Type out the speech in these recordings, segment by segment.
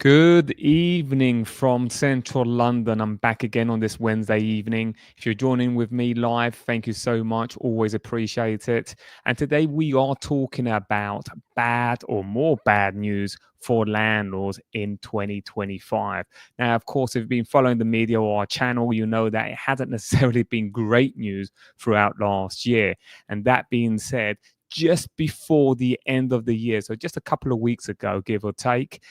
Good evening from central London. I'm back again on this Wednesday evening. If you're joining with me live, thank you so much. Always appreciate it. And today we are talking about bad or more bad news for landlords in 2025. Now, of course, if you've been following the media or our channel, you know that it hasn't necessarily been great news throughout last year. And that being said, just before the end of the year, so just a couple of weeks ago, give or take,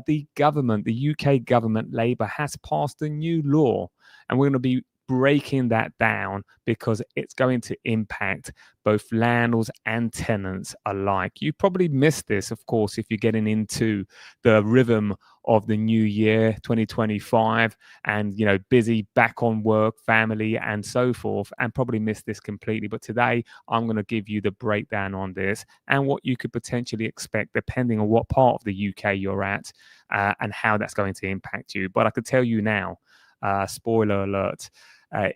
the government, the UK government, Labour, has passed a new law, and we're going to be breaking that down because it's going to impact both landlords and tenants alike. You probably missed this, of course, if you're getting into the rhythm of the new year 2025 and busy back on work, family and so forth, and probably missed this completely. But today I'm going to give you the breakdown on this and what you could potentially expect depending on what part of the UK you're at, and how that's going to impact you. But I could tell you now, spoiler alert,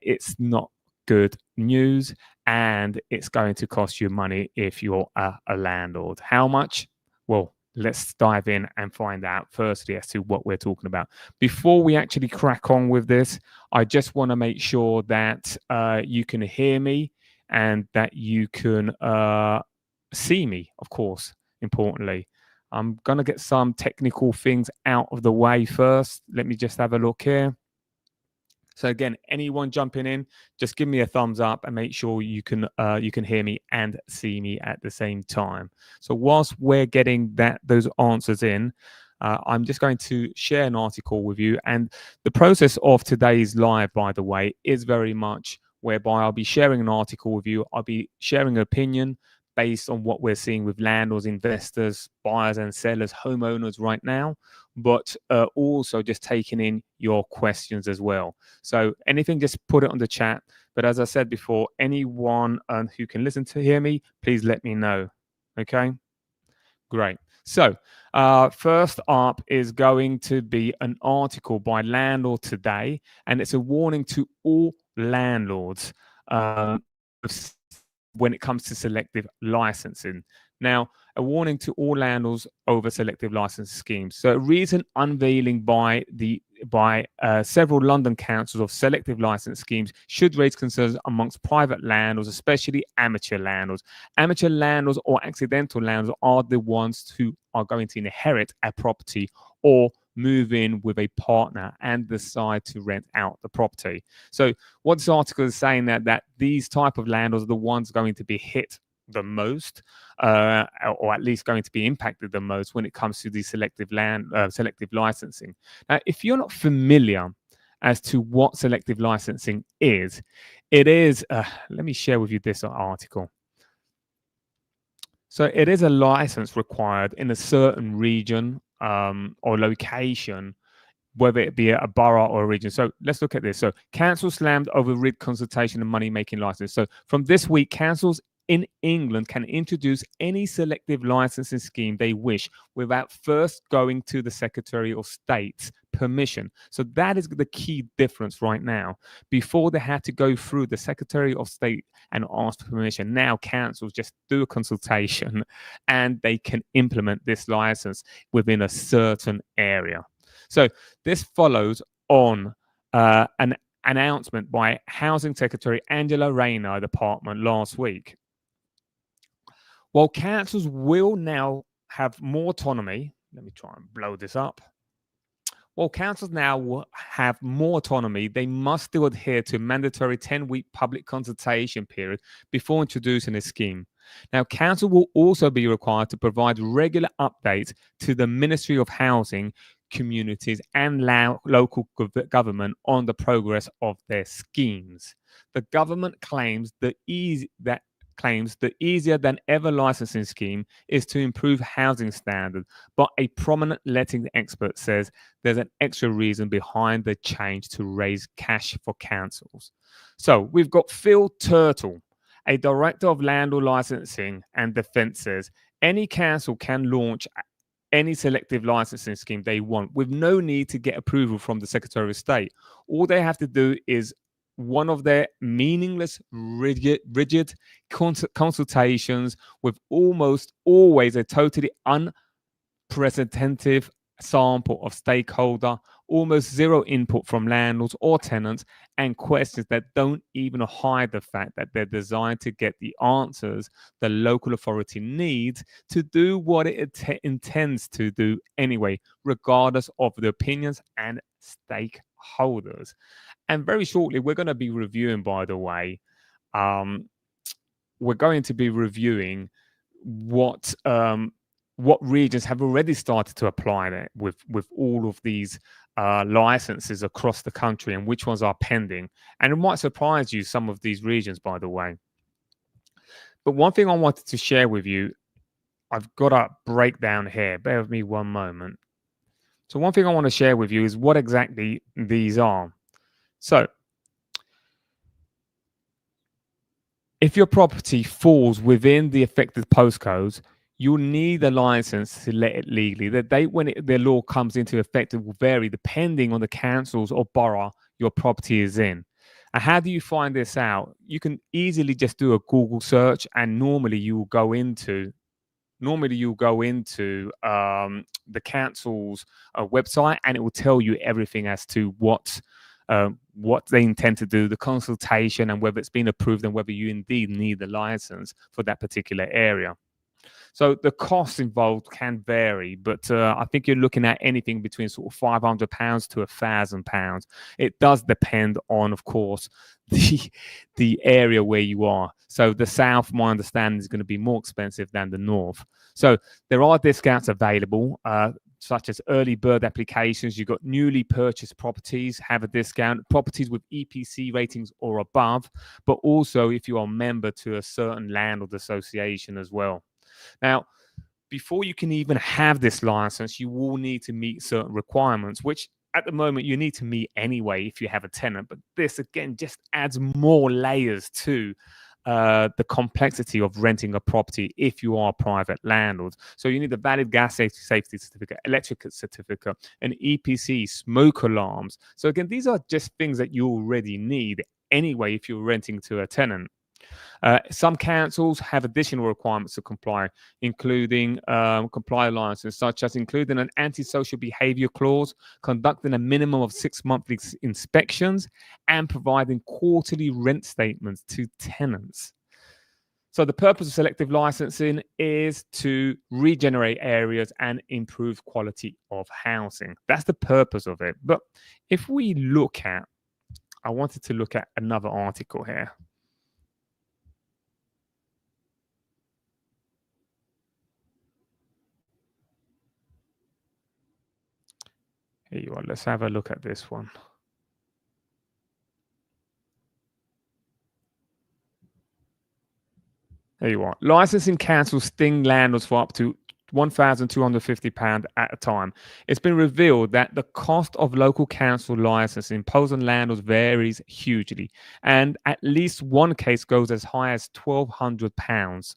it's not good news, and it's going to cost you money if you're a landlord. How much? Well, let's dive in and find out firstly as to what we're talking about. Before we actually crack on with this, I just want to make sure that you can hear me and that you can see me, of course, importantly. I'm going to get some technical things out of the way first. Let me just have a look here. So again, anyone jumping in, just give me a thumbs up and make sure you can hear me and see me at the same time. So whilst we're getting those answers in, I'm just going to share an article with you. And the process of today's live, by the way, is very much whereby I'll be sharing an article with you. I'll be sharing an opinion based on what we're seeing with landlords, investors, buyers and sellers, homeowners right now, but also just taking in your questions as well. So anything, just put it on the chat. But as I said before, anyone who can listen to hear me, please let me know. Okay, great. So first up is going to be an article by Landlord Today, and it's a warning to all landlords when it comes to selective licensing. Now, a warning to all landlords over selective license schemes. So, a recent unveiling by several London councils of selective license schemes should raise concerns amongst private landlords, especially amateur landlords. Amateur landlords or accidental landlords are the ones who are going to inherit a property or move in with a partner and decide to rent out the property. So what this article is saying that these type of landlords are the ones going to be hit the most, or at least going to be impacted the most when it comes to the selective licensing. Now, if you're not familiar as to what selective licensing is, it is, let me share with you this article. So it is a license required in a certain region or location, whether it be a borough or a region. So let's look at this. So council slammed over RID consultation and money-making license. So from this week, councils in England can introduce any selective licensing scheme they wish without first going to the Secretary of State's permission. So that is the key difference right now. Before they had to go through the Secretary of State and ask for permission. Now councils just do a consultation and they can implement this license within a certain area. So this follows on an announcement by Housing Secretary Angela Rayner department last week. While councils will now have more autonomy, let me try and blow this up. While councils now will have more autonomy, they must still adhere to a mandatory 10-week public consultation period before introducing a scheme. Now, council will also be required to provide regular updates to the Ministry of Housing, Communities and local government on the progress of their schemes. The government claims the easier than ever licensing scheme is to improve housing standards, but a prominent letting expert says there's an extra reason behind the change to raise cash for councils. So we've got Phil Turtle, a director of landlord licensing and defence, says any council can launch any selective licensing scheme they want with no need to get approval from the Secretary of State. All they have to do is one of their meaningless, rigid consultations with almost always a totally unprecedented sample of stakeholder, almost zero input from landlords or tenants, and questions that don't even hide the fact that they're designed to get the answers the local authority needs to do what it intends to do anyway, regardless of the opinions and stakeholders. And very shortly, we're going to be reviewing, by the way, um, we're going to be reviewing what what regions have already started to apply it with all of these licenses across the country and which ones are pending. And it might surprise you, some of these regions, by the way. But one thing I wanted to share with you, I've got a breakdown here. Bear with me one moment. So one thing I want to share with you is what exactly these are. So if your property falls within the affected postcodes, you'll need a license to let it legally. The date when the law comes into effect will vary depending on the councils or borough your property is in. And how do you find this out? You can easily just do a Google search, and normally you'll go into the council's website, and it will tell you everything as to what they intend to do, the consultation, and whether it's been approved and whether you indeed need the license for that particular area. So the costs involved can vary, but I think you're looking at anything between sort of £500 to £1,000. It does depend on, of course, the area where you are. So the south, my understanding, is going to be more expensive than the north. So there are discounts available, such as early bird applications. You've got newly purchased properties have a discount, properties with EPC ratings or above, but also if you are a member to a certain landlord association as well. Now, before you can even have this license, you will need to meet certain requirements, which at the moment you need to meet anyway if you have a tenant. But this, again, just adds more layers to the complexity of renting a property if you are a private landlord. So you need a valid gas safety certificate, electric certificate, an EPC, smoke alarms. So again, these are just things that you already need anyway if you're renting to a tenant. Some councils have additional requirements to comply, including comply licenses, such as including an antisocial behaviour clause, conducting a minimum of 6 monthly inspections, and providing quarterly rent statements to tenants. So the purpose of selective licensing is to regenerate areas and improve quality of housing. That's the purpose of it. But if we look at, I wanted to look at another article here. Here you are. Let's have a look at this one. There you are. Licensing councils sting landlords for up to £1,250 at a time. It's been revealed that the cost of local council licensing imposed on landlords varies hugely, and at least one case goes as high as £1,200.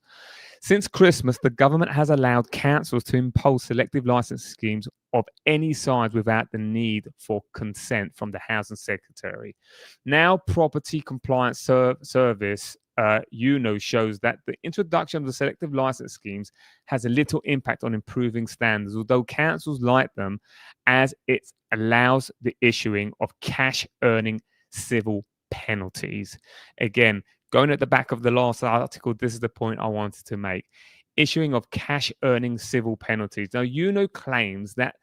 Since Christmas, the government has allowed councils to impose selective licensing schemes of any size without the need for consent from the Housing Secretary. Now, Property Compliance Service shows that the introduction of the selective license schemes has a little impact on improving standards, although councils like them, as it allows the issuing of cash earning civil penalties. Again, going at the back of the last article, this is the point I wanted to make. Issuing of cash earning civil penalties. Now, claims that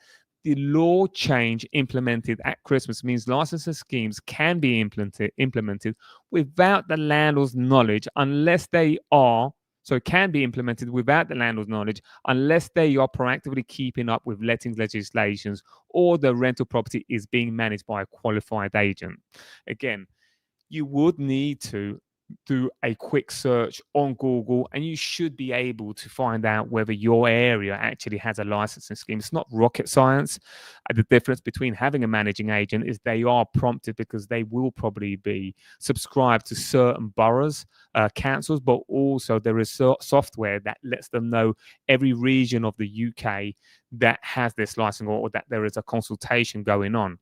the law change implemented at Christmas means licensing schemes can be implemented without the landlord's knowledge unless they are, so it can be implemented without the landlord's knowledge unless they are proactively keeping up with lettings legislations or the rental property is being managed by a qualified agent. Again, you would need to do a quick search on Google, and you should be able to find out whether your area actually has a licensing scheme. It's not rocket science. The difference between having a managing agent is they are prompted because they will probably be subscribed to certain boroughs, councils, but also there is software that lets them know every region of the UK that has this licensing or that there is a consultation going on.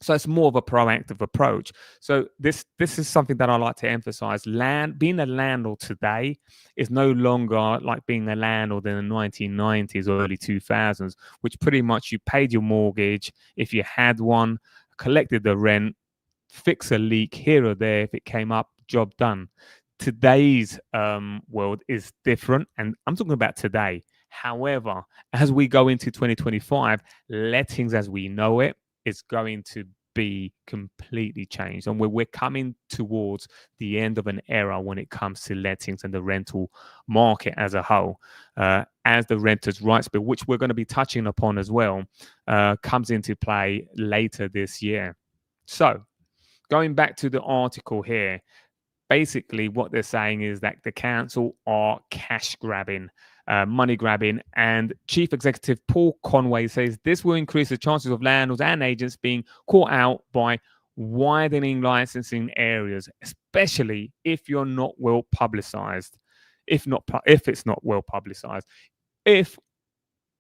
So it's more of a proactive approach. So this is something that I like to emphasize. Being a landlord today is no longer like being a landlord in the 1990s or early 2000s, which pretty much you paid your mortgage if you had one, collected the rent, fix a leak here or there if it came up, job done. Today's world is different, and I'm talking about today. However, as we go into 2025, lettings as we know it is going to be completely changed, and we're coming towards the end of an era when it comes to lettings and the rental market as a whole. As the renters' rights bill, which we're going to be touching upon as well, comes into play later this year. So going back to the article here, basically what they're saying is that the council are cash grabbing, money grabbing, and Chief Executive Paul Conway says this will increase the chances of landlords and agents being caught out by widening licensing areas, especially if you're not well publicized. If it's not well publicized, if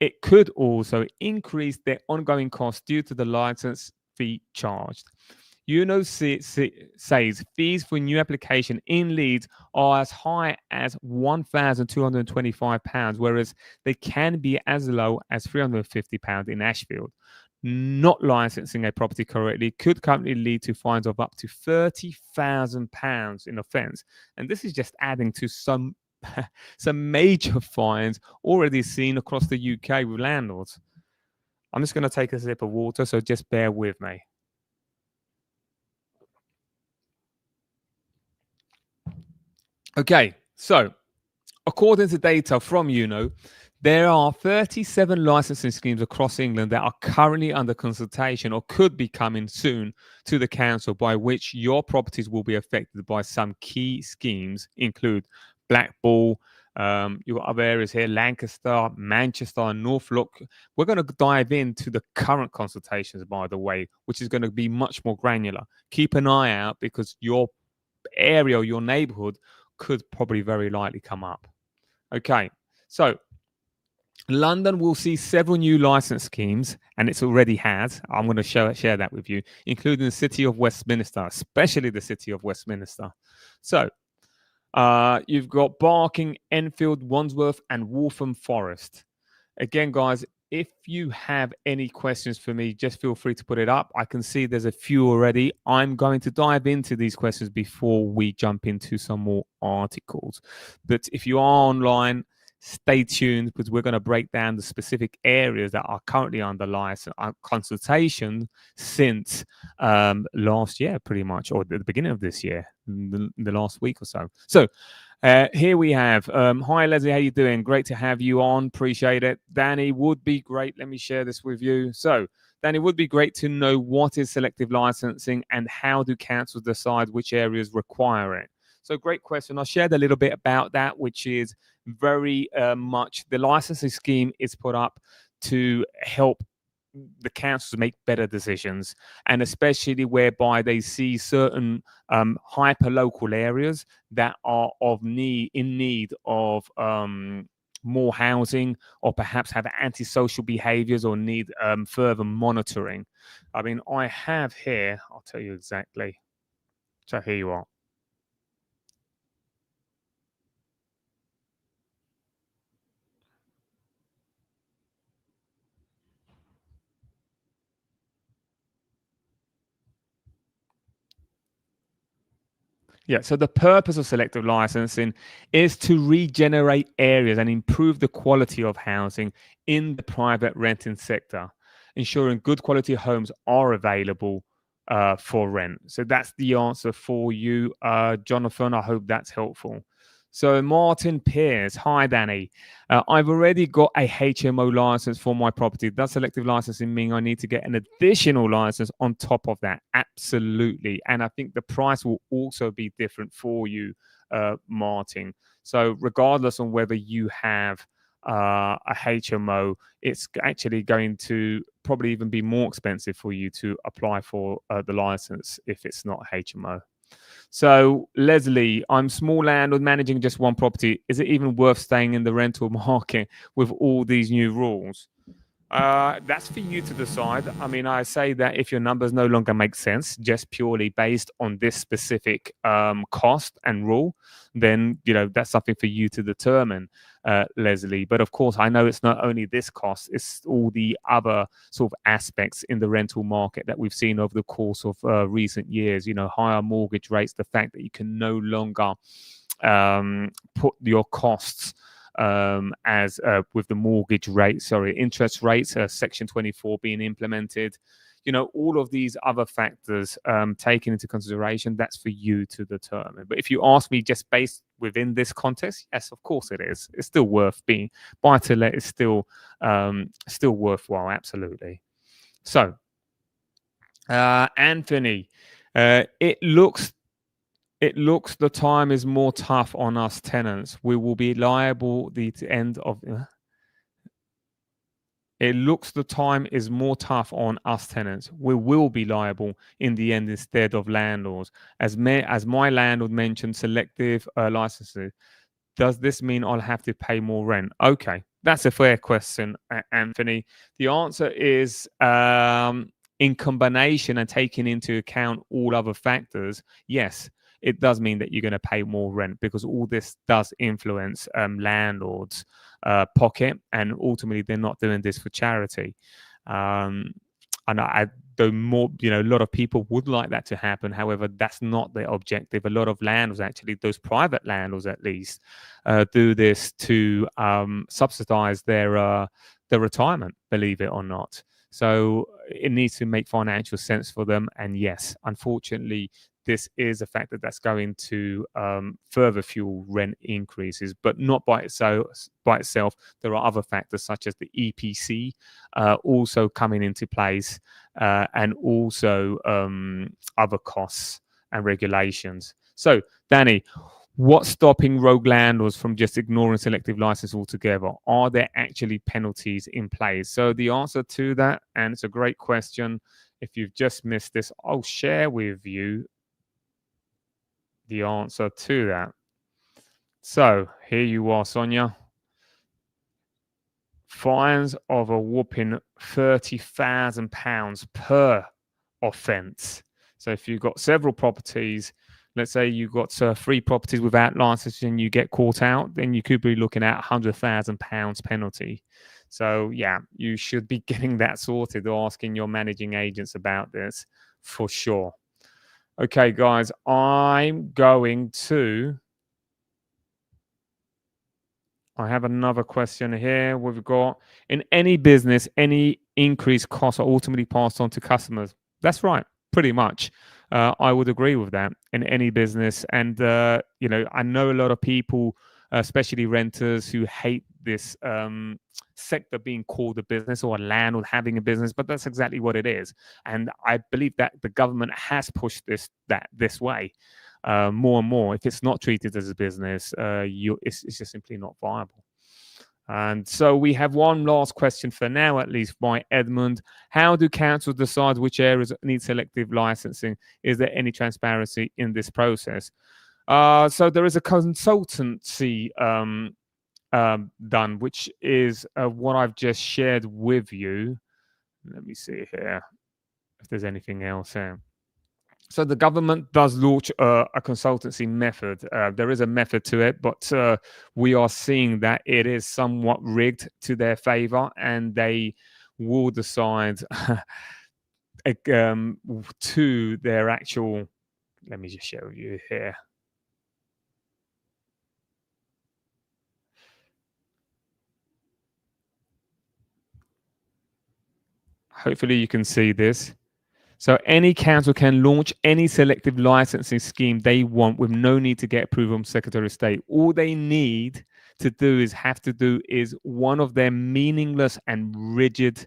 it could also increase their ongoing costs due to the license fee charged. Says fees for new application in Leeds are as high as £1,225, whereas they can be as low as £350 in Ashfield. Not licensing a property correctly could currently lead to fines of up to £30,000 in offence. And this is just adding to some major fines already seen across the UK with landlords. I'm just going to take a sip of water, so just bear with me. Okay, so according to data from there are 37 licensing schemes across England that are currently under consultation or could be coming soon to the council, by which your properties will be affected by some key schemes, include Blackpool. You've got other areas here, Lancaster, Manchester, and Norfolk. We're going to dive into the current consultations, by the way, which is going to be much more granular. Keep an eye out, because your area or your neighborhood could probably very likely come up. Okay, so London will see several new license schemes, and it's already had. I'm going to share that with you, including the City of Westminster, especially the City of Westminster. So you've got Barking, Enfield, Wandsworth, and Waltham Forest. Again, guys, if you have any questions for me, just feel free to put it up. I can see there's a few already. I'm going to dive into these questions before we jump into some more articles. But if you are online, stay tuned, because we're going to break down the specific areas that are currently under license consultation since last year, pretty much, or at the beginning of this year, the last week or so. So here we have, hi Leslie, how you doing? Great to have you on, appreciate it. Danny, would be great, let me share this with you. So Danny, would be great to know what is selective licensing and how do councils decide which areas require it? So great question. I shared a little bit about that, which is very much the licensing scheme is put up to help the councils make better decisions, and especially whereby they see certain hyper local areas that are in need of more housing, or perhaps have antisocial behaviors or need further monitoring. I mean, I have here, I'll tell you exactly. So here you are. Yeah, so the purpose of selective licensing is to regenerate areas and improve the quality of housing in the private renting sector, ensuring good quality homes are available for rent. So that's the answer for you, Jonathan. I hope that's helpful. So Martin Pierce, hi Danny. I've already got a HMO license for my property. Does selective licensing mean I need to get an additional license on top of that? Absolutely. And I think the price will also be different for you, Martin. So regardless on whether you have a HMO, it's actually going to probably even be more expensive for you to apply for the license if it's not a HMO. So, Leslie, I'm small landlord managing just one property. Is it even worth staying in the rental market with all these new rules? That's for you to decide. I mean, I say that if your numbers no longer make sense, just purely based on this specific cost and rule, then that's something for you to determine, Leslie. But of course, I know it's not only this cost; it's all the other sort of aspects in the rental market that we've seen over the course of recent years. Higher mortgage rates, the fact that you can no longer put your costs as with the interest rates, Section 24 being implemented. All of these other factors taken into consideration, that's for you to determine. But if you ask me just based within this context, yes, of course it is. It's still worth being. Buy to let is still worthwhile, absolutely. So, Anthony, it looks the time is more tough on us tenants. We will be liable the end of. It looks the time is more tough on us tenants. We will be liable in the end instead of landlords. As my landlord mentioned, selective licenses. Does this mean I'll have to pay more rent? Okay, that's a fair question, Anthony. The answer is in combination and taking into account all other factors, yes, it does mean that you're going to pay more rent because all this does influence landlords' pocket, and ultimately they're not doing this for charity. And though more, a lot of people would like that to happen. However, that's not their objective. A lot of landlords, actually, those private landlords at least, do this to subsidize their retirement, believe it or not. So it needs to make financial sense for them. And yes, unfortunately, this is a factor that's going to further fuel rent increases, but not by itself. There are other factors such as the EPC also coming into place, and also other costs and regulations. So, Danny, what's stopping rogue landlords from just ignoring selective license altogether? Are there actually penalties in place? So the answer to that, and it's a great question. If you've just missed this, I'll share with you the answer to that. So here you are, Sonia. Fines of a whopping £30,000 per offence. So if you've got several properties, let's say you've got 3 properties without licensing and you get caught out, then you could be looking at £100,000 penalty. So yeah, you should be getting that sorted or asking your managing agents about this for sure. Okay, guys, I'm going to. I have another question here. We've got, in any business, any increased costs are ultimately passed on to customers. That's right, pretty much. I would agree with that in any business. And, I know a lot of people, especially renters, who hate this sector being called a business or a landlord having a business, but that's exactly what it is. And I believe that the government has pushed this way. More and more, if it's not treated as a business, it's just simply not viable. And so we have one last question for now, at least by Edmund. How do councils decide which areas need selective licensing? Is there any transparency in this process? So there is a consultancy done, which is what I've just shared with you. Let me see here if there's anything else here. So the government does launch a consultancy method. There is a method to it, but we are seeing that it is somewhat rigged to their favor, and they will decide to their actual. Let me just show you here. Hopefully you can see this. So any council can launch any selective licensing scheme they want with no need to get approval from Secretary of State. All they need to do is one of their meaningless and rigid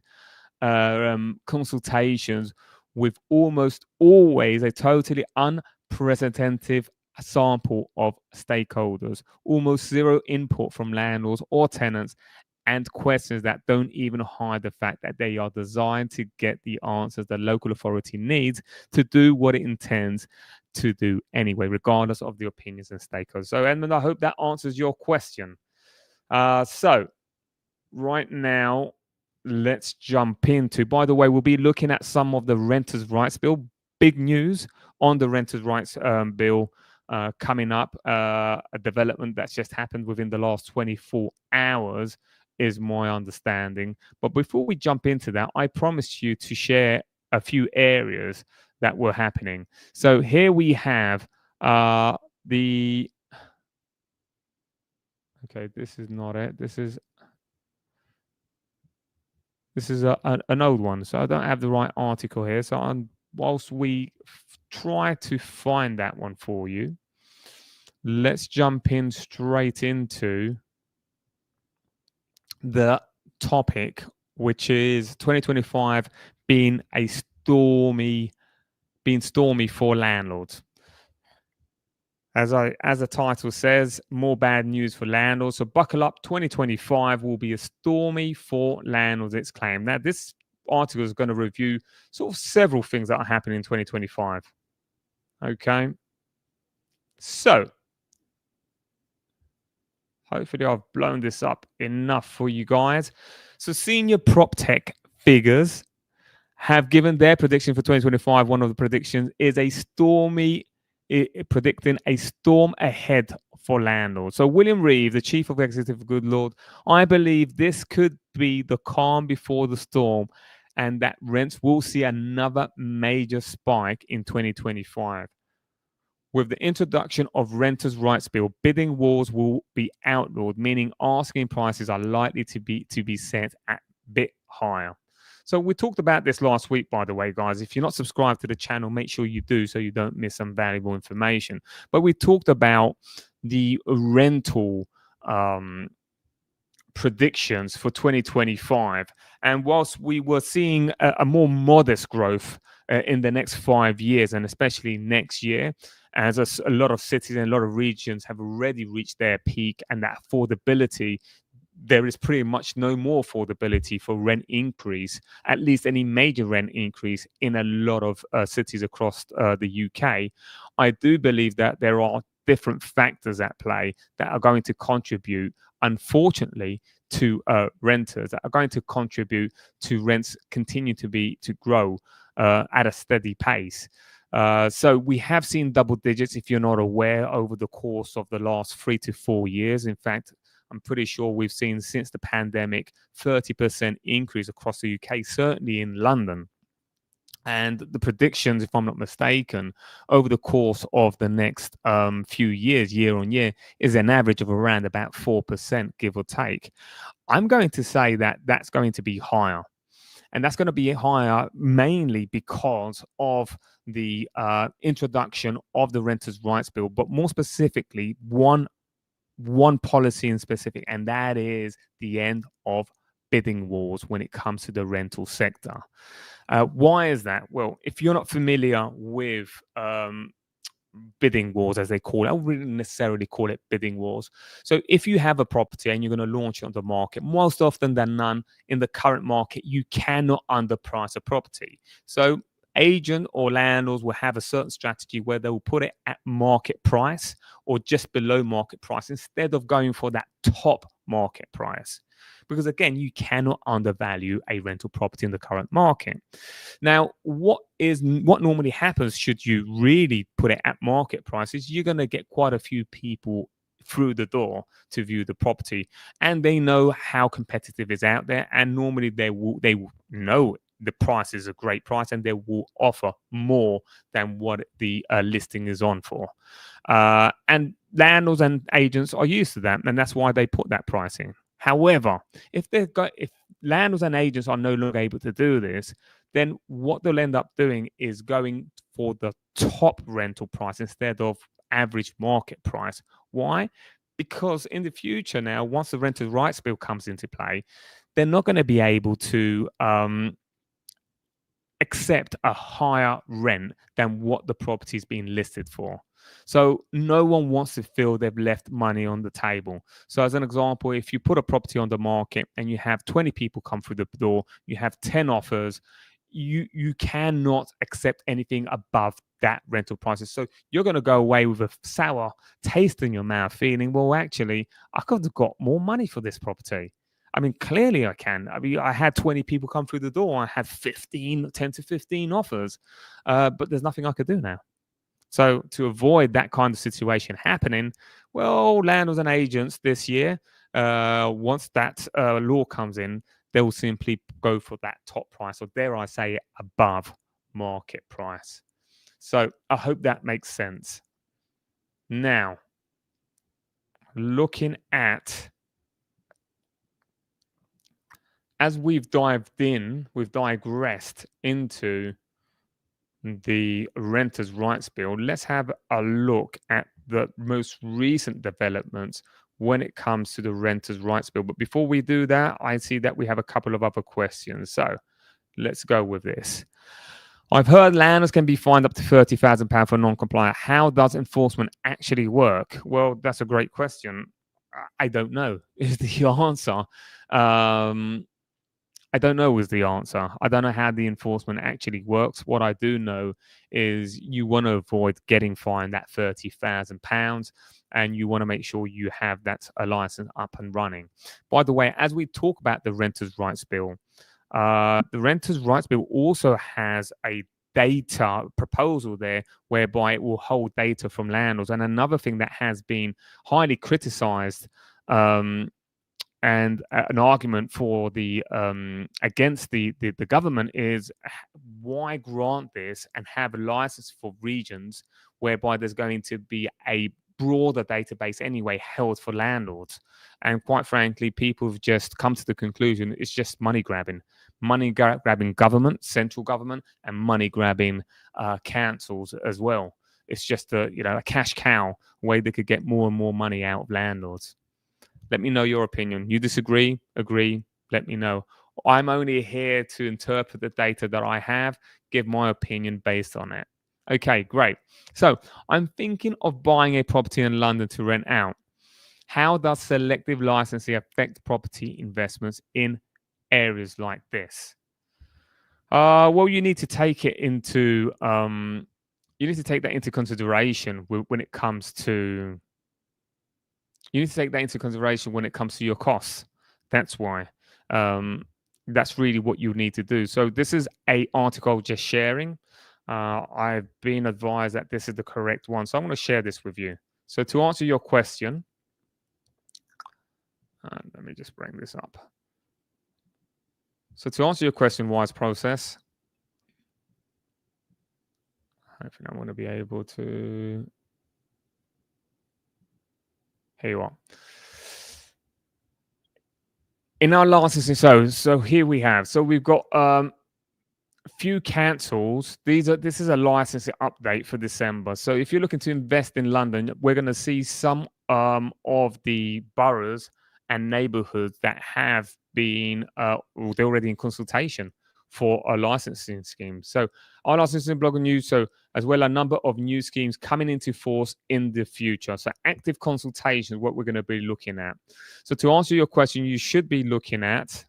consultations with almost always a totally unrepresentative sample of stakeholders, almost zero input from landlords or tenants, and questions that don't even hide the fact that they are designed to get the answers the local authority needs to do what it intends to do anyway, regardless of the opinions and stakeholders. So, Edmund, I hope that answers your question. So right now, let's jump into. By the way, we'll be looking at some of the renters' rights bill. Big news on the renters' rights bill coming up. A development that's just happened within the last 24 hours, is my understanding. But before we jump into that, I promised you to share a few areas that were happening. So here we have the. Okay, this is not it. This is an old one, so I don't have the right article here. So whilst we try to find that one for you, let's jump in straight into the topic, which is 2025 being stormy for landlords. As the title says, more bad news for landlords. So buckle up, 2025 will be a stormy for landlords, it's claimed. Now, this article is going to review sort of several things that are happening in 2025. Okay. So hopefully I've blown this up enough for you guys. So senior prop tech figures have given their prediction for 2025. One of the predictions is predicting a storm ahead for landlords. So William Reeve, the chief executive of Good Lord, I believe this could be the calm before the storm, and that rents will see another major spike in 2025. With the introduction of renters' rights bill, bidding wars will be outlawed, meaning asking prices are likely to be set at a bit higher. So we talked about this last week, by the way, guys. If you're not subscribed to the channel, make sure you do so you don't miss some valuable information. But we talked about the rental predictions for 2025. And whilst we were seeing a more modest growth in the next 5 years, and especially next year, as a lot of cities and a lot of regions have already reached their peak, and that affordability, there is pretty much no more affordability for rent increase, at least any major rent increase in a lot of cities across the UK. I do believe that there are different factors at play that are going to contribute, unfortunately, to renters, that are going to contribute to rents continue to grow at a steady pace. So we have seen double digits, if you're not aware, over the course of the last 3 to 4 years. In fact, I'm pretty sure we've seen since the pandemic 30% increase across the UK, certainly in London. And the predictions, if I'm not mistaken, over the course of the next few years, year on year, is an average of around about 4%, give or take. I'm going to say that that's going to be higher. And that's going to be higher mainly because of the introduction of the Renters' Rights Bill, but more specifically, one policy in specific, and that is the end of bidding wars when it comes to the rental sector. Why is that? Well, if you're not familiar with bidding wars, as they call it, I wouldn't necessarily call it bidding wars. So if you have a property and you're going to launch it on the market, most often than none, in the current market, you cannot underprice a property. So agent or landlords will have a certain strategy where they will put it at market price or just below market price instead of going for that top market price. Because again, you cannot undervalue a rental property in the current market. Now, what normally happens should you really put it at market prices, you're going to get quite a few people through the door to view the property, and they know how competitive is out there, and normally they will know the price is a great price, and they will offer more than what the listing is on for. And landlords and agents are used to that, and that's why they put that pricing. However, if landlords and agents are no longer able to do this, then what they'll end up doing is going for the top rental price instead of average market price. Why? Because in the future now, once the Renters' Rights Bill comes into play, they're not going to be able to accept a higher rent than what the property is being listed for. So no one wants to feel they've left money on the table. So as an example, if you put a property on the market and you have 20 people come through the door, you have 10 offers, you cannot accept anything above that rental prices. So you're going to go away with a sour taste in your mouth, feeling, well, actually, I could have got more money for this property. I mean, clearly I can. I mean, I had 20 people come through the door. I had 10 to 15 offers, but there's nothing I could do now. So to avoid that kind of situation happening, well, landlords and agents this year, once that law comes in, they will simply go for that top price, or dare I say, above market price. So I hope that makes sense. Now, looking at, as we've digressed into the Renters' Rights Bill, let's have a look at the most recent developments when it comes to the Renters' Rights Bill. But before we do that, I see that we have a couple of other questions. So let's go with this. I've heard landlords can be fined up to £30,000 for non-compliant. How does enforcement actually work? Well, that's a great question. I don't know is the answer. I don't know is the answer. I don't know how the enforcement actually works. What I do know is you want to avoid getting fined that £30,000, and you want to make sure you have that a license up and running. By the way, as we talk about the Renters' Rights Bill, the Renters' Rights Bill also has a data proposal there whereby it will hold data from landlords. And another thing that has been highly criticized, and an argument for the against the government is why grant this and have a license for regions whereby there's going to be a broader database anyway held for landlords. And quite frankly, people have just come to the conclusion it's just money grabbing government, central government, and money grabbing councils as well. It's just a cash cow way they could get more and more money out of landlords. Let me know your opinion. You disagree, agree, let me know. I'm only here to interpret the data that I have, give my opinion based on it. Okay, great. So I'm thinking of buying a property in London to rent out. How does selective licensing affect property investments in areas like this? Well, you need to take it into you need to take that into consideration when it comes to you need to take that into consideration when it comes to your costs. That's why. That's really what you need to do. So this is a article just sharing. I've been advised that this is the correct one, so I'm going to share this with you. So to answer your question, let me just bring this up. So to answer your question, wise process. Hopefully, I'm going to be able to. Here you are. In our licensing, so here we have. So we've got few cancels. This is a licensing update for December. So if you're looking to invest in London, we're going to see some of the boroughs and neighborhoods that have been they're already in consultation for a licensing scheme. So our licensing blog and news, so as well a number of new schemes coming into force in the future. So active consultation is what we're going to be looking at. So to answer your question, you should be looking at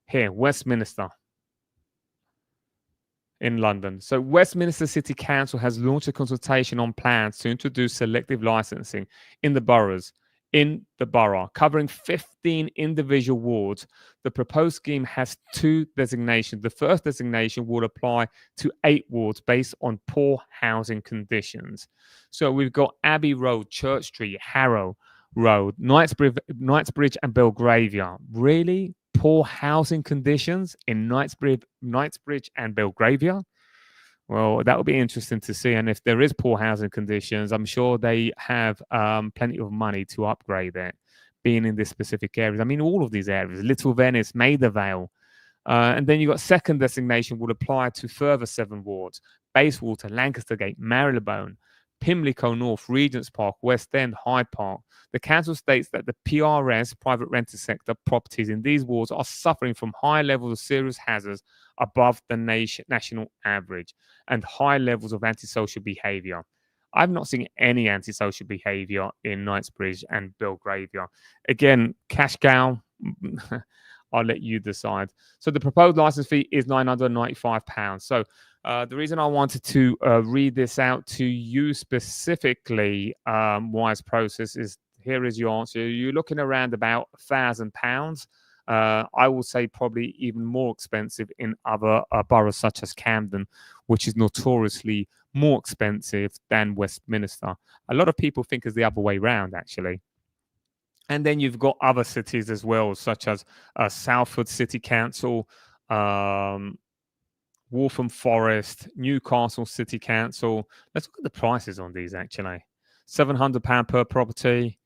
here, Westminster in London. So Westminster City Council has launched a consultation on plans to introduce selective licensing in the borough, covering 15 individual wards. The proposed scheme has two designations. The first designation would apply to 8 wards based on poor housing conditions. So we've got Abbey Road, Church Street, Harrow Road, Knightsbridge and Belgravia. Really? Poor housing conditions in Knightsbridge and Belgravia? Well, that would be interesting to see. And if there is poor housing conditions, I'm sure they have plenty of money to upgrade it, being in this specific areas. I mean, all of these areas, Little Venice, Maida Vale. And then you've got second designation would apply to further 7 wards: Bayswater, Lancaster Gate, Marylebone, Pimlico North, Regent's Park, West End, Hyde Park. The council states that the PRS, private rented sector properties in these wards are suffering from high levels of serious hazards above the national average and high levels of antisocial behaviour. I've not seen any antisocial behaviour in Knightsbridge and Belgravia. Again, cash cow, I'll let you decide. So the proposed license fee is £995. So the reason I wanted to read this out to you specifically, Wise Process, is here is your answer. You're looking around about £1,000 I will say probably even more expensive in other boroughs such as Camden, which is notoriously more expensive than Westminster. A lot of people think it's the other way round, actually. And then you've got other cities as well, such as Salford City Council, um, Waltham Forest, Newcastle City Council. Let's look at the prices on these actually. £700 per property.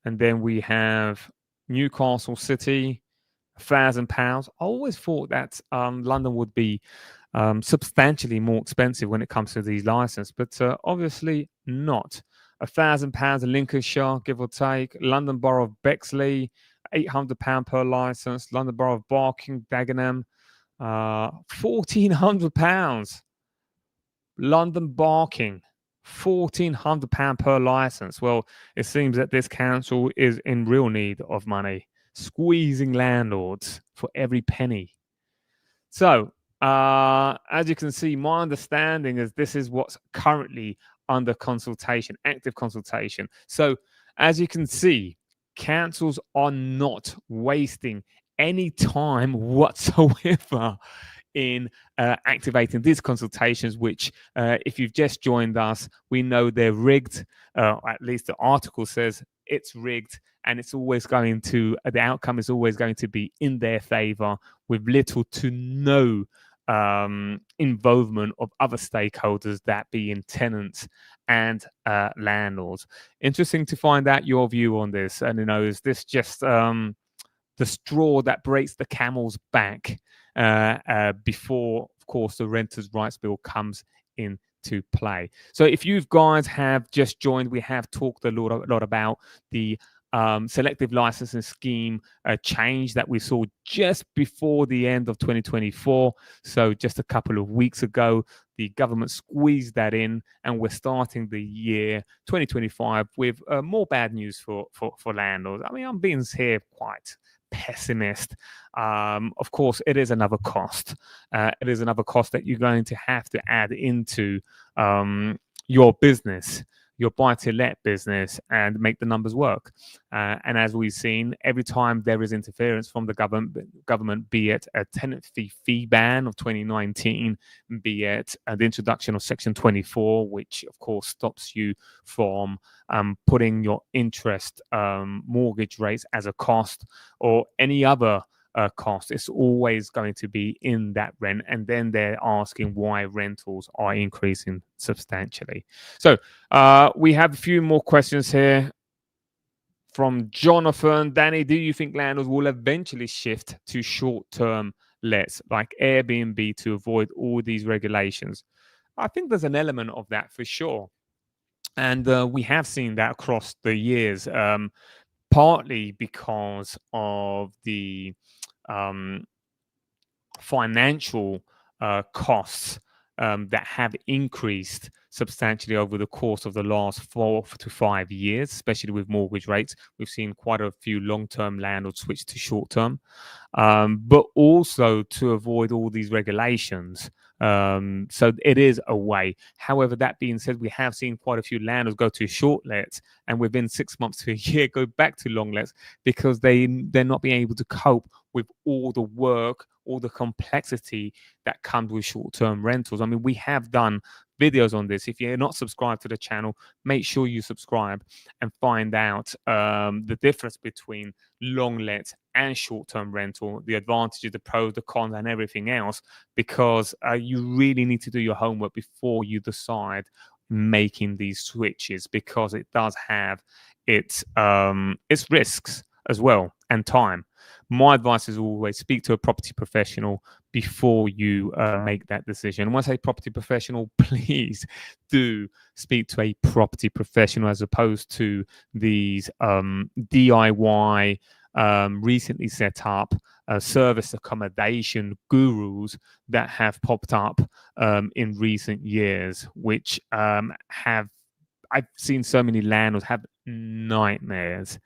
And then we have Newcastle City, £1,000. I always thought that London would be substantially more expensive when it comes to these licenses, but obviously not. £1,000 in Lincolnshire, give or take. London Borough of Bexley, £800 per license. London Borough of Barking, Dagenham, £1,400. London Barking, £1,400 per license. Well, it seems that this council is in real need of money, squeezing landlords for every penny. So, as you can see, my understanding is this is what's currently under consultation, active consultation. So, as you can see, councils are not wasting any time whatsoever in activating these consultations, which, if you've just joined us, we know they're rigged. At least the article says it's rigged, and it's always going to, the outcome is always going to be in their favor with little to no involvement of other stakeholders, that being tenants and landlords. Interesting to find out your view on this. And, is this just the straw that breaks the camel's back before, of course, the Renters' Rights Bill comes into play? So if you guys have just joined, we have talked a lot about the selective licensing scheme change that we saw just before the end of 2024. So just a couple of weeks ago, the government squeezed that in, and we're starting the year 2025 with more bad news for landlords. I mean, I'm being here quite pessimist. Of course, it is another cost. It is another cost that you're going to have to add into your business, your buy-to-let business, and make the numbers work. And as we've seen, every time there is interference from the government, be it a tenant fee ban of 2019, be it the introduction of Section 24, which of course stops you from putting your interest mortgage rates as a cost, or any other cost, it's always going to be in that rent. And then they're asking why rentals are increasing substantially. So we have a few more questions here from Jonathan. Danny, do you think landlords will eventually shift to short-term lets like Airbnb to avoid all these regulations? I think there's an element of that for sure. And we have seen that across the years, partly because of the financial costs that have increased substantially over the course of the last 4 to 5 years, especially with mortgage rates. We've seen quite a few long-term landlords switch to short-term, but also to avoid all these regulations. So it is a way. However, that being said, we have seen quite a few landlords go to short lets, and within 6 months to a year go back to long lets, because they're not being able to cope with all the work, all the complexity that comes with short-term rentals. I mean, we have done videos on this. If you're not subscribed to the channel, make sure you subscribe and find out the difference between long let and short-term rental, the advantages, the pros, the cons, and everything else, because you really need to do your homework before you decide making these switches, because it does have its risks as well, and time. My advice is always speak to a property professional before you make that decision. When I say property professional, please do speak to a property professional, as opposed to these DIY, recently set up service accommodation gurus that have popped up in recent years, which I've seen so many landlords have nightmares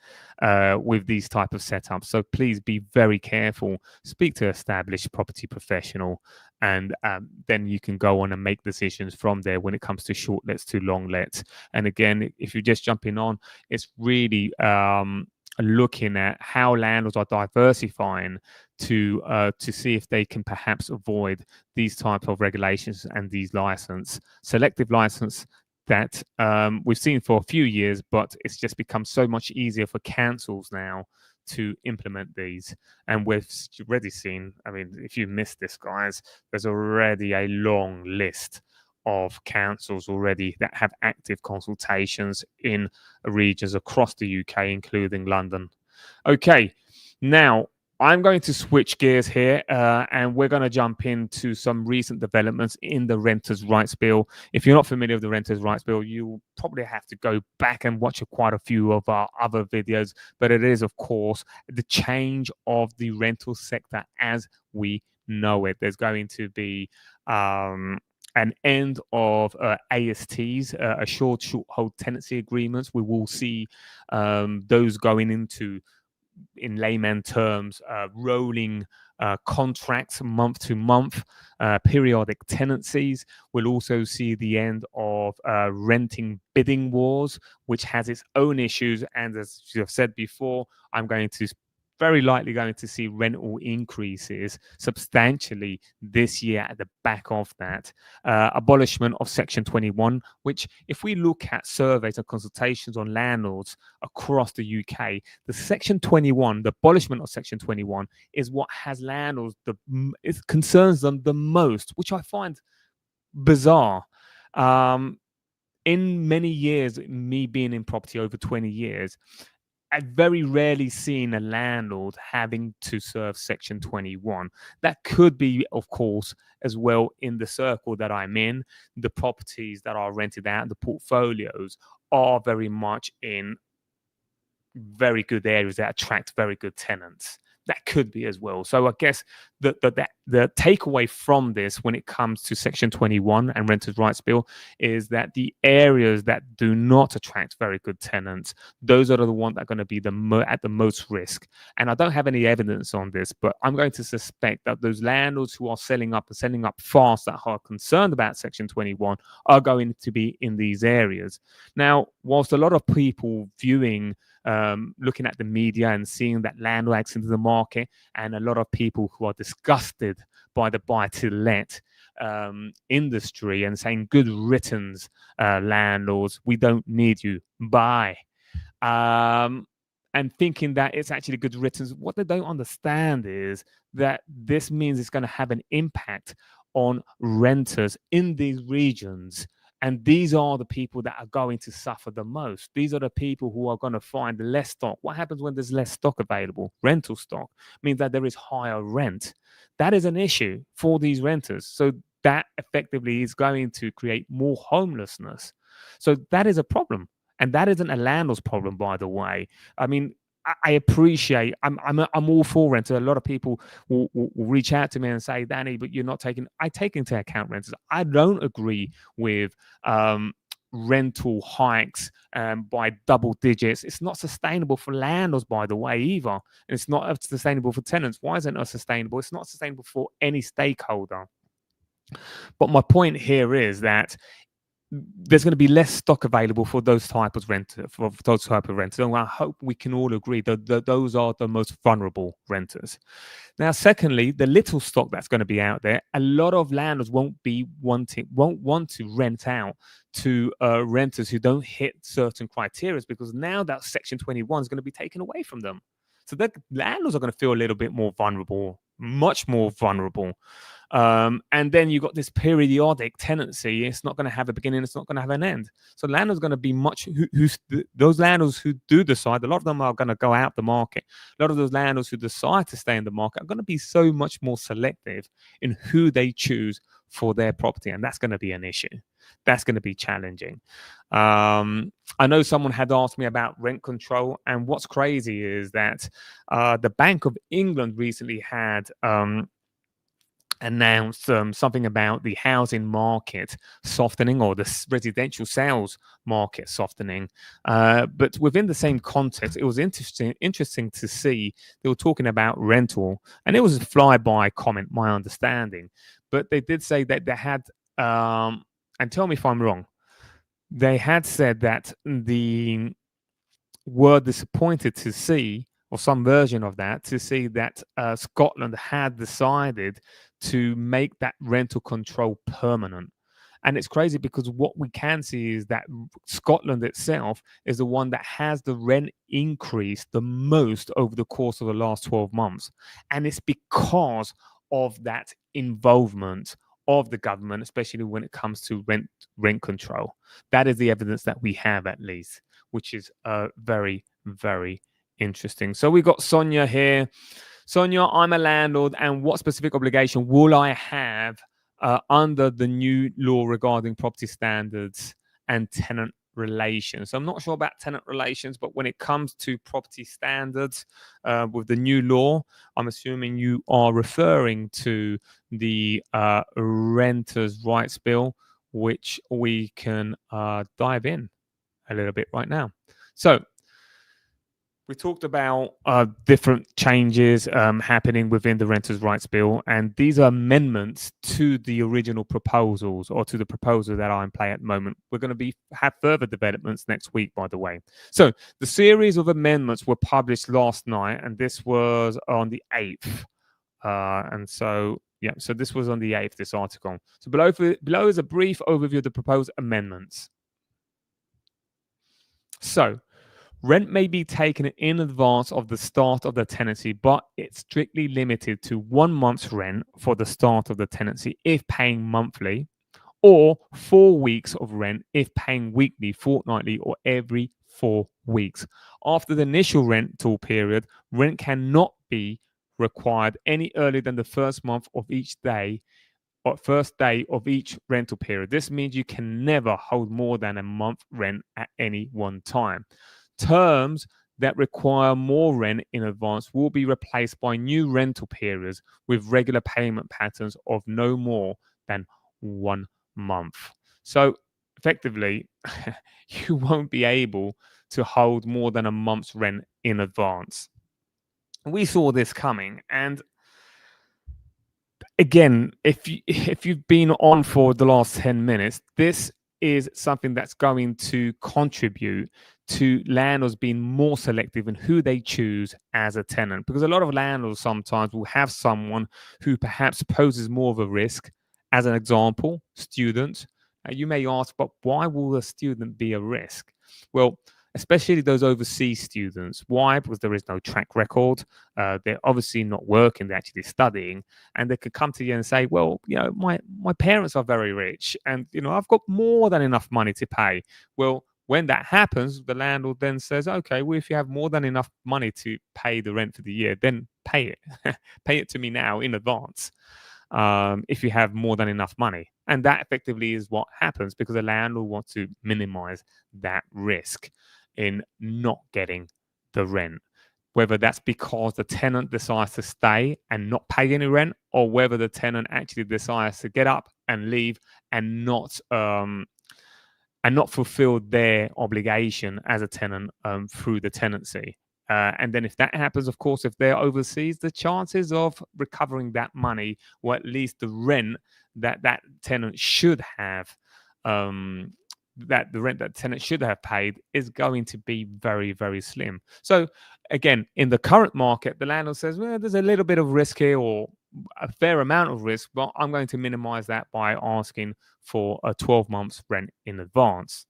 with these type of setups. So please be very careful. Speak to an established property professional, and then you can go on and make decisions from there when it comes to short lets to long lets. And again, if you're just jumping on, it's really looking at how landlords are diversifying to see if they can perhaps avoid these type of regulations and these selective license that we've seen for a few years, but it's just become so much easier for councils now to implement these. And we've already seen, I mean, if you missed this, guys, there's already a long list of councils already that have active consultations in regions across the UK, including London. Okay, now I'm going to switch gears here, and we're going to jump into some recent developments in the Renters' Rights Bill. If you're not familiar with the Renters' Rights Bill, you probably have to go back and watch quite a few of our other videos. But it is, of course, the change of the rental sector as we know it. There's going to be an end of ASTs, assured short hold tenancy agreements. We will see those going into, in layman terms, rolling contracts month to month, periodic tenancies. We'll also see the end of renting bidding wars, which has its own issues. And as you have said before, I'm going to very likely going to see rental increases substantially this year at the back of that. Abolishment of Section 21, which, if we look at surveys and consultations on landlords across the UK, the Section 21, the abolishment of Section 21, is what has landlords, it concerns them the most, which I find bizarre. In many years, me being in property over 20 years, I've very rarely seen a landlord having to serve Section 21. That could be, of course, as well in the circle that I'm in. The properties that are rented out, the portfolios are very much in very good areas that attract very good tenants. That could be as well. So I guess the takeaway from this when it comes to Section 21 and Renters' Rights Bill is that the areas that do not attract very good tenants, those are the ones that are going to be at the most risk. And I don't have any evidence on this, but I'm going to suspect that those landlords who are selling up and selling up fast that are concerned about Section 21 are going to be in these areas. Now, whilst a lot of people looking at the media and seeing that land wax into the market, and a lot of people who are disgusted by the buy-to-let industry and saying, good riddance, landlords, we don't need you, bye. And thinking that it's actually good riddance. What they don't understand is that this means it's going to have an impact on renters in these regions. And these are the people that are going to suffer the most. These are the people who are going to find less stock. What happens when there's less stock available? Rental stock means that there is higher rent. That is an issue for these renters. So that effectively is going to create more homelessness. So that is a problem. And that isn't a landlord's problem, by the way. I mean, I appreciate. I'm all for renters. A lot of people will reach out to me and say, Danny, but you're not taking. I take into account renters. I don't agree with rental hikes by double digits. It's not sustainable for landlords, by the way, either. And it's not sustainable for tenants. Why is it not sustainable? It's not sustainable for any stakeholder. But my point here is that there's going to be less stock available for those type of renters. And I hope we can all agree that those are the most vulnerable renters. Now, secondly, the little stock that's going to be out there, a lot of landlords won't want to rent out to renters who don't hit certain criteria, because now that Section 21 is going to be taken away from them. So the landlords are going to feel a little bit more vulnerable, much more vulnerable. And then you've got this periodic tenancy. It's not going to have a beginning. It's not going to have an end. So landlords are going to be those landlords who do decide, a lot of them are going to go out the market. A lot of those landlords who decide to stay in the market are going to be so much more selective in who they choose for their property. And that's going to be an issue. That's going to be challenging. I know someone had asked me about rent control. And what's crazy is that the Bank of England recently had announced something about the housing market softening, or the residential sales market softening. But within the same context, it was interesting to see they were talking about rental, and it was a flyby comment, my understanding. But they did say that they had, and tell me if I'm wrong, they had said that the were disappointed to see, or some version of that, to see that Scotland had decided to make that rental control permanent. And it's crazy because what we can see is that Scotland itself is the one that has the rent increase the most over the course of the last 12 months. And it's because of that involvement of the government, especially when it comes to rent control. That is the evidence that we have, at least, which is very, very interesting. So we got Sonia here. Sonia, I'm a landlord, and what specific obligation will I have under the new law regarding property standards and tenant relations? So I'm not sure about tenant relations, but when it comes to property standards with the new law, I'm assuming you are referring to the Renters' Rights Bill, which we can dive in a little bit right now. So we talked about different changes happening within the Renters' Rights Bill, and these are amendments to the original proposals, or to the proposal that are in play at the moment. We're going to have further developments next week, by the way. So the series of amendments were published last night, and this was on the 8th. So this was on the 8th, this article. So below is a brief overview of the proposed amendments. So rent may be taken in advance of the start of the tenancy, but it's strictly limited to 1 month's rent for the start of the tenancy if paying monthly, or 4 weeks of rent if paying weekly, fortnightly, or every 4 weeks. After the initial rental period, rent cannot be required any earlier than the first month of each day or first day of each rental period. This means you can never hold more than a month rent at any one time. Terms that require more rent in advance will be replaced by new rental periods with regular payment patterns of no more than 1 month. So effectively, you won't be able to hold more than a month's rent in advance. We saw this coming, and again, if you've been on for the last 10 minutes, this is something that's going to contribute to landlords being more selective in who they choose as a tenant, because a lot of landlords sometimes will have someone who perhaps poses more of a risk. As an example, students. You may ask, but why will a student be a risk? Well, especially those overseas students. Why? Because there is no track record. They're obviously not working, they're actually studying, and they could come to you and say, well, my parents are very rich, and I've got more than enough money to pay. Well, when that happens, the landlord then says, okay, well, if you have more than enough money to pay the rent for the year, then pay it. Pay it to me now in advance. If you have more than enough money. And that effectively is what happens, because the landlord wants to minimize that risk in not getting the rent. Whether that's because the tenant decides to stay and not pay any rent, or whether the tenant actually decides to get up and leave and not fulfill their obligation as a tenant through the tenancy. And then if that happens, of course, if they're overseas, the chances of recovering that money, or at least the rent that tenant should have, that the rent that tenant should have paid, is going to be very, very slim. So again, in the current market, the landlord says, well, there's a little bit of risk here, or a fair amount of risk, but I'm going to minimize that by asking for a 12 months rent in advance.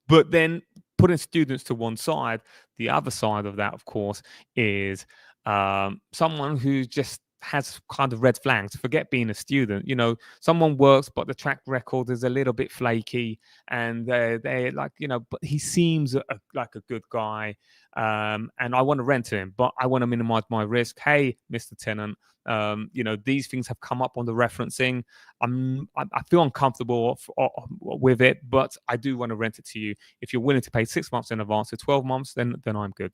But then, putting students to one side, the other side of that, of course, is someone who just has kind of red flags. Forget being a student. Someone works, but the track record is a little bit flaky, and they're like, but he seems like a good guy, and I want to rent to him, but I want to minimize my risk. Hey, Mr. Tenant, these things have come up on the referencing. I feel uncomfortable with it, but I do want to rent it to you. If you're willing to pay 6 months in advance to 12 months, then I'm good.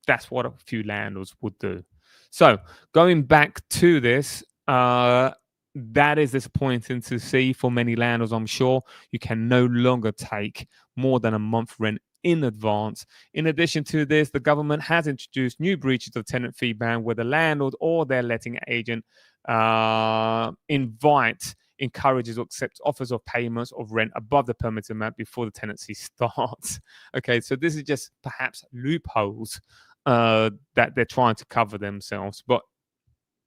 That's what a few landlords would do. So going back to this, that is disappointing to see for many landlords. I'm sure you can no longer take more than a month rent in advance. In addition to this, the government has introduced new breaches of tenant fee ban, where the landlord or their letting agent invite, encourages or accepts offers of payments of rent above the permitted amount before the tenancy starts. Okay, so this is just perhaps loopholes that they're trying to cover themselves. But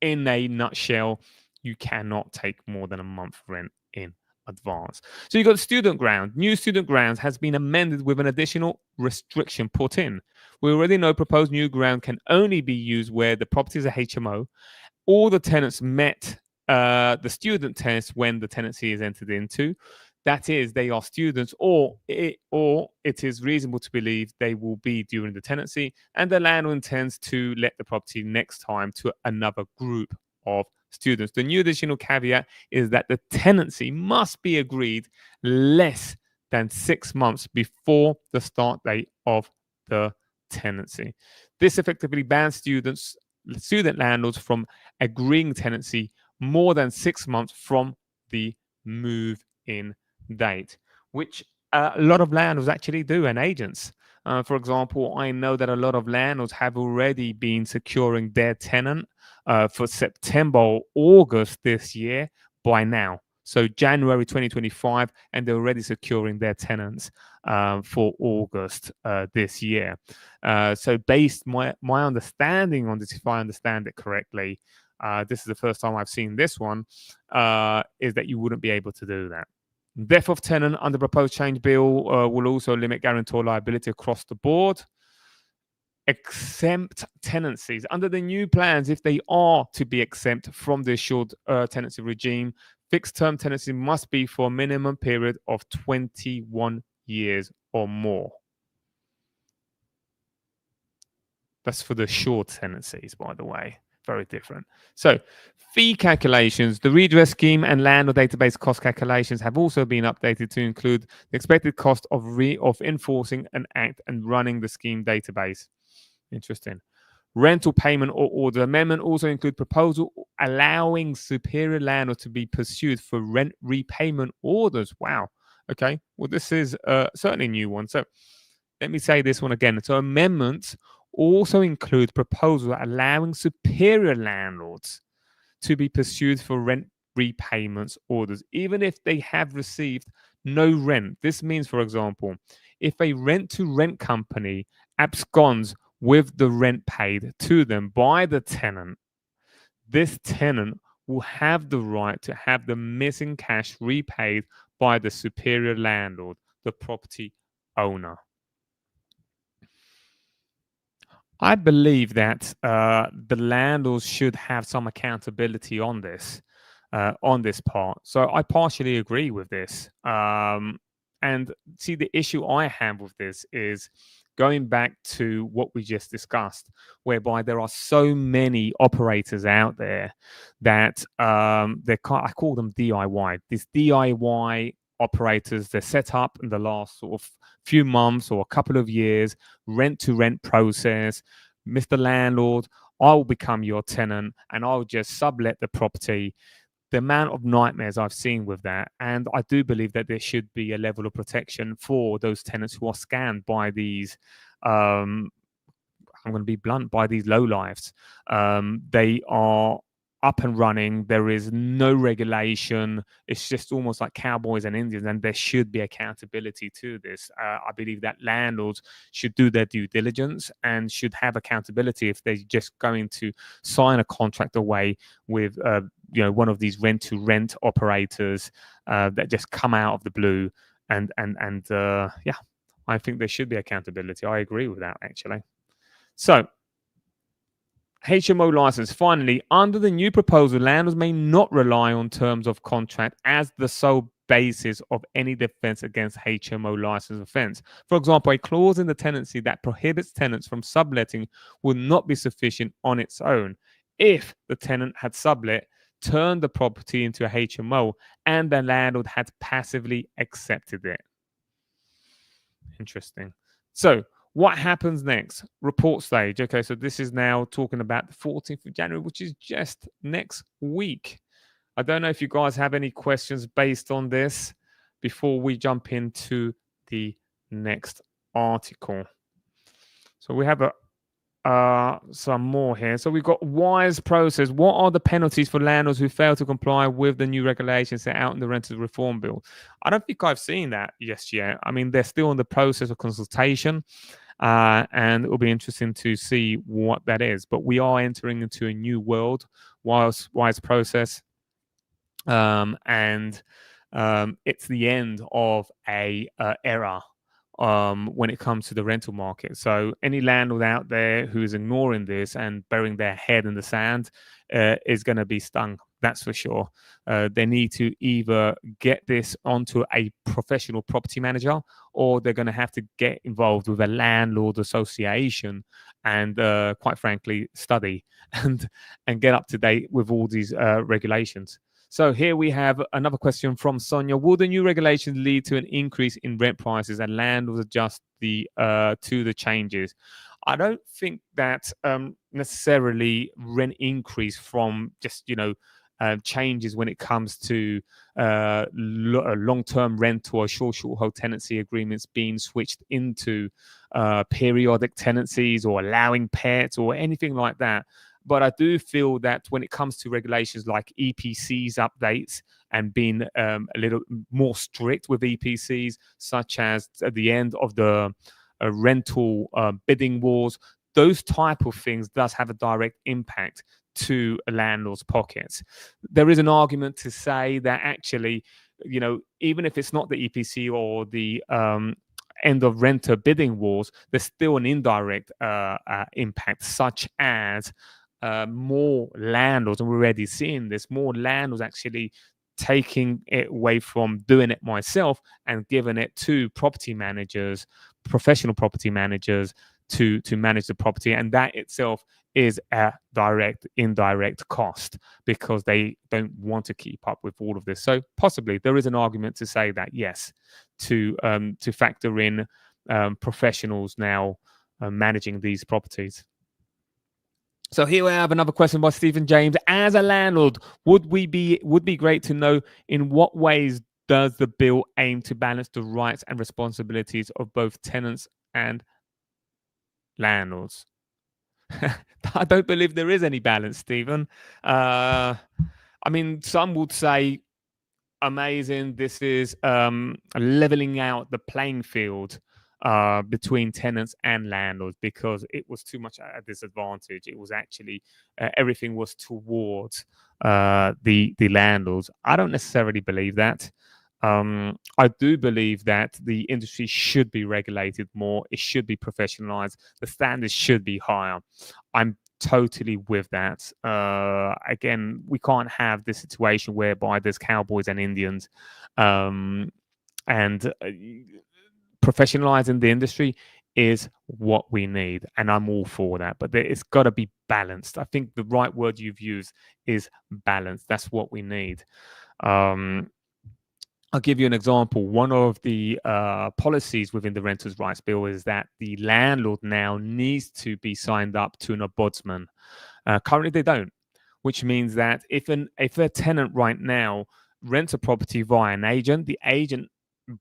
in a nutshell, you cannot take more than a month rent in advance. So you've got student ground. New student grounds has been amended with an additional restriction put in. We already know proposed new ground can only be used where the property is a HMO. All the tenants met the student test when the tenancy is entered into. That is, they are students, or it is reasonable to believe they will be during the tenancy, and the landlord intends to let the property next time to another group of students. The new additional caveat is that the tenancy must be agreed less than 6 months before the start date of the tenancy. This effectively bans student landlords from agreeing tenancy more than 6 months from the move in date, which a lot of landlords actually do, and agents. For example, I know that a lot of landlords have already been securing their tenant for September or August this year by now. So January 2025, and they're already securing their tenants for August this year. So based my understanding on this, if I understand it correctly, this is the first time I've seen this one, is that you wouldn't be able to do that. Death of tenant under proposed change bill will also limit guarantor liability across the board. Exempt tenancies. Under the new plans, if they are to be exempt from the assured tenancy regime, fixed term tenancy must be for a minimum period of 21 years or more. That's for the short tenancies, by the way. Very different. So, fee calculations, the redress scheme and landlord database cost calculations have also been updated to include the expected cost of enforcing an act and running the scheme database. Interesting. Rental payment or order amendment also include proposal allowing superior landlord to be pursued for rent repayment orders. Wow. Okay. Well, this is certainly a new one. So let me say this one again. So amendments also include proposals allowing superior landlords to be pursued for rent repayments orders, even if they have received no rent. This means, for example, if a rent to rent company absconds with the rent paid to them by the tenant, this tenant will have the right to have the missing cash repaid by the superior landlord, the property owner. I believe that the landlords should have some accountability on this part. So I partially agree with this. And see, the issue I have with this is going back to what we just discussed, whereby there are so many operators out there that I call them DIY. These DIY operators, they're set up in the last sort of few months or a couple of years, rent to rent process. Mr. Landlord, I will become your tenant and I'll just sublet the property. The amount of nightmares I've seen with that. And I do believe that there should be a level of protection for those tenants who are scammed by these. I'm going to be blunt, by these lowlifes. They are up and running. There is no regulation. It's just almost like cowboys and Indians, and there should be accountability to this. I believe that landlords should do their due diligence and should have accountability if they're just going to sign a contract away with one of these rent to rent operators that just come out of the blue. And yeah, I think there should be accountability. I agree with that, actually. So, HMO license. Finally, under the new proposal, landlords may not rely on terms of contract as the sole basis of any defense against HMO license offense. For example, a clause in the tenancy that prohibits tenants from subletting will not be sufficient on its own if the tenant had sublet, turned the property into a HMO, and the landlord had passively accepted it. Interesting. So, what happens next? Report stage. Okay, so this is now talking about the 14th of January, which is just next week. I don't know if you guys have any questions based on this before we jump into the next article. So we have some more here. So we've got wise process. What are the penalties for landlords who fail to comply with the new regulations set out in the Renters Reform Bill? I don't think I've seen that just yet. I mean, they're still in the process of consultation, and it will be interesting to see what that is. But we are entering into a new world, wise process, and it's the end of a era when it comes to the rental market. So any landlord out there who is ignoring this and burying their head in the sand is going to be stung. That's for sure. They need to either get this onto a professional property manager, or they're going to have to get involved with a landlord association and, quite frankly, study and get up to date with all these regulations. So here we have another question from Sonia. Will the new regulations lead to an increase in rent prices and landlords adjust to the changes? I don't think that necessarily rent increase from just changes when it comes to long-term rental or short-hold tenancy agreements being switched into periodic tenancies or allowing pets or anything like that. But I do feel that when it comes to regulations like EPCs updates and being a little more strict with EPCs, such as at the end of the rental bidding wars, those type of things does have a direct impact to a landlord's pockets. There is an argument to say that actually, even if it's not the EPC or the end of renter bidding wars, there's still an indirect impact, such as more landlords, and we're already seeing this, more landlords actually taking it away from doing it myself and giving it to property managers, professional property managers to manage the property. And that itself is a direct, indirect cost because they don't want to keep up with all of this. So possibly there is an argument to say that, yes, to factor in professionals now managing these properties. So here we have another question by Stephen James. As a landlord, would be great to know in what ways does the bill aim to balance the rights and responsibilities of both tenants and landlords? I don't believe there is any balance, Stephen. I mean, some would say amazing. This is leveling out the playing field between tenants and landlords because it was too much at a disadvantage. It was actually everything was towards the landlords. I don't necessarily believe that. I do believe that the industry should be regulated more. It should be professionalized. The standards should be higher. I'm totally with that. Again, we can't have this situation whereby there's cowboys and Indians, and professionalizing the industry is what we need, and I'm all for that. But it's got to be balanced. I think the right word you've used is balance. That's what we need. I'll give you an example. One of the policies within the Renters' Rights Bill is that the landlord now needs to be signed up to an ombudsman. Currently, they don't, which means that if a tenant right now rents a property via an agent, the agent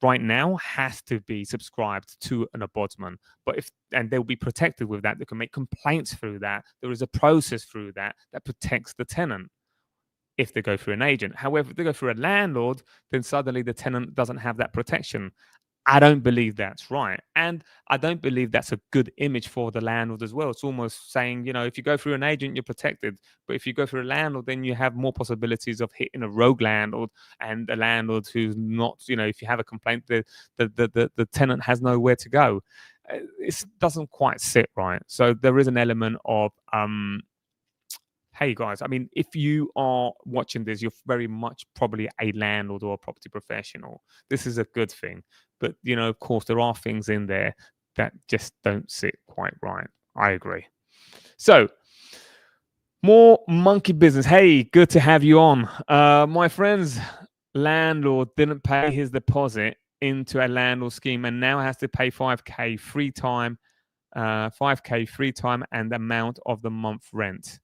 right now has to be subscribed to an ombudsman. And they'll be protected with that. They can make complaints through that. There is a process through that protects the tenant if they go through an agent. However, if they go through a landlord, then suddenly the tenant doesn't have that protection. I don't believe that's right. And I don't believe that's a good image for the landlord as well. It's almost saying, if you go through an agent, you're protected. But if you go through a landlord, then you have more possibilities of hitting a rogue landlord and a landlord who's not, if you have a complaint, the tenant has nowhere to go. It doesn't quite sit right. So there is an element of, hey guys, I mean, if you are watching this, you're very much probably a landlord or a property professional. This is a good thing. But, of course, there are things in there that just don't sit quite right. I agree. So, more monkey business. Hey, good to have you on. My friend's landlord didn't pay his deposit into a landlord scheme and now has to pay 5K free time, 5K free time and amount of the month rent.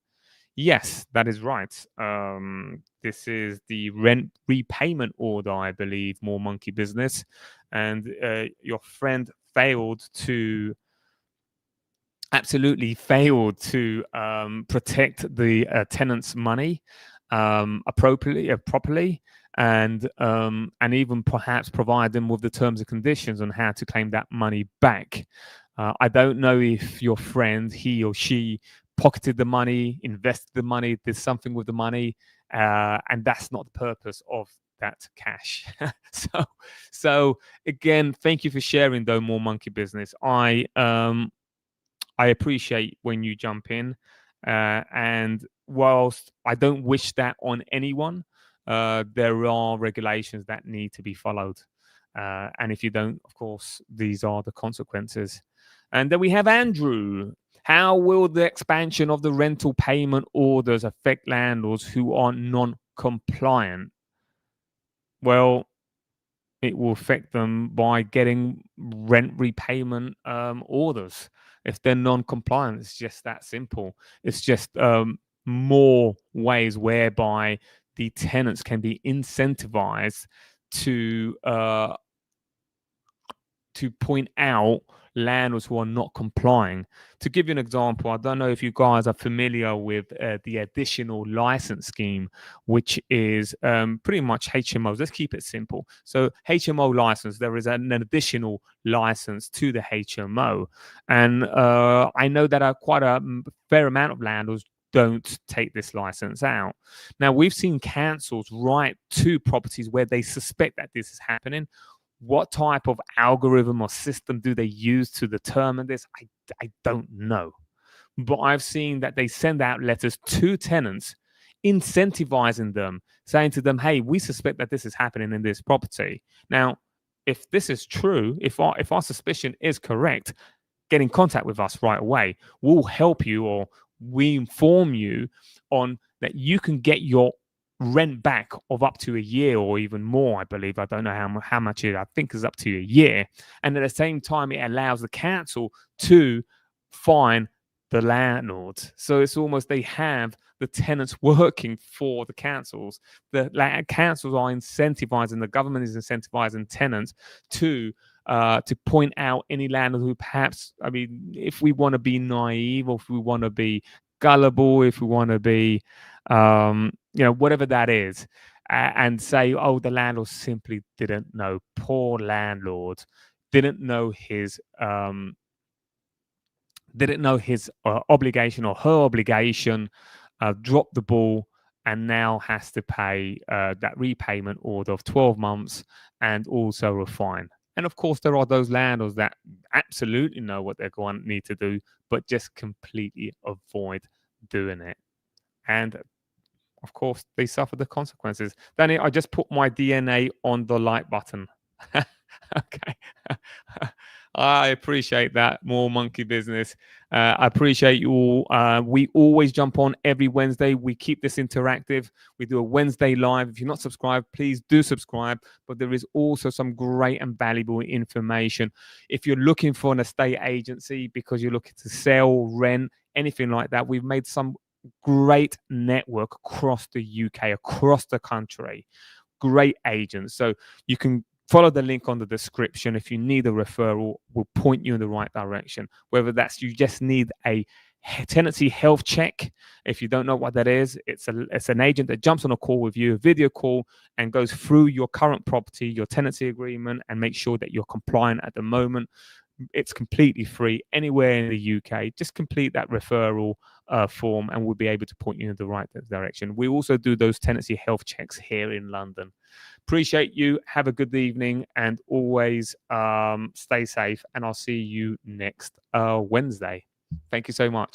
Yes, that is right. This is the rent repayment order, I believe, more monkey business. And your friend failed to absolutely failed to protect the tenants' money appropriately, properly, and even perhaps provide them with the terms and conditions on how to claim that money back. I don't know if your friend, he or she, pocketed the money, invested the money, did something with the money, and that's not the purpose of that cash. so, so again, thank you for sharing, though, more monkey business. I appreciate when you jump in. And whilst I don't wish that on anyone, there are regulations that need to be followed. And if you don't, of course, these are the consequences. And then we have Andrew. How will the expansion of the rental payment orders affect landlords who are non compliant? Well, it will affect them by getting rent repayment orders if they're non-compliant. It's just that simple. It's just more ways whereby the tenants can be incentivized to point out landlords who are not complying. To give you an example, I don't know if you guys are familiar with the additional license scheme, which is pretty much HMOs. Let's keep it simple. So, HMO license, there is an additional license to the HMO. And I know that quite a fair amount of landlords don't take this license out. Now, we've seen councils write to properties where they suspect that this is happening. What type of algorithm or system do they use to determine this? I don't know. But I've seen that they send out letters to tenants incentivizing them, saying to them, hey, we suspect that this is happening in this property. Now, if this is true, if our suspicion is correct, get in contact with us right away. We'll help you, or we inform you on that you can get your rent back of up to a year or even more. I believe, I don't know how much it, I think is up to a year. And at the same time, it allows the council to fine the landlords. So it's almost they have the tenants working for the councils. The councils are incentivizing, the government is incentivizing tenants to point out any landlord who perhaps, I mean, if we want to be naive, or if we want to be gullible, if we want to be, whatever that is, and say, oh, the landlord simply didn't know. Poor landlord didn't know his obligation or her obligation, dropped the ball, and now has to pay that repayment order of 12 months and also a fine. And of course, there are those landlords that absolutely know what they're going to need to do, but just completely avoid doing it. And of course, they suffer the consequences. Danny, I just put my DNA on the like button. Okay. I appreciate that. More monkey business. I appreciate you all. We always jump on every Wednesday. We keep this interactive. We do a Wednesday live. If you're not subscribed, please do subscribe. But there is also some great and valuable information. If you're looking for an estate agency because you're looking to sell, rent, anything like that, we've made some great network across the UK, across the country. Great agents. So you can follow the link on the description. If you need a referral, we'll point you in the right direction. Whether that's you just need a tenancy health check. If you don't know what that is, it's an agent that jumps on a call with you, a video call, and goes through your current property, your tenancy agreement, and make sure that you're compliant at the moment. It's completely free anywhere in the UK. Just complete that referral form and we'll be able to point you in the right direction. We also do those tenancy health checks here in London. Appreciate you. Have a good evening and always stay safe. And I'll see you next Wednesday. Thank you so much.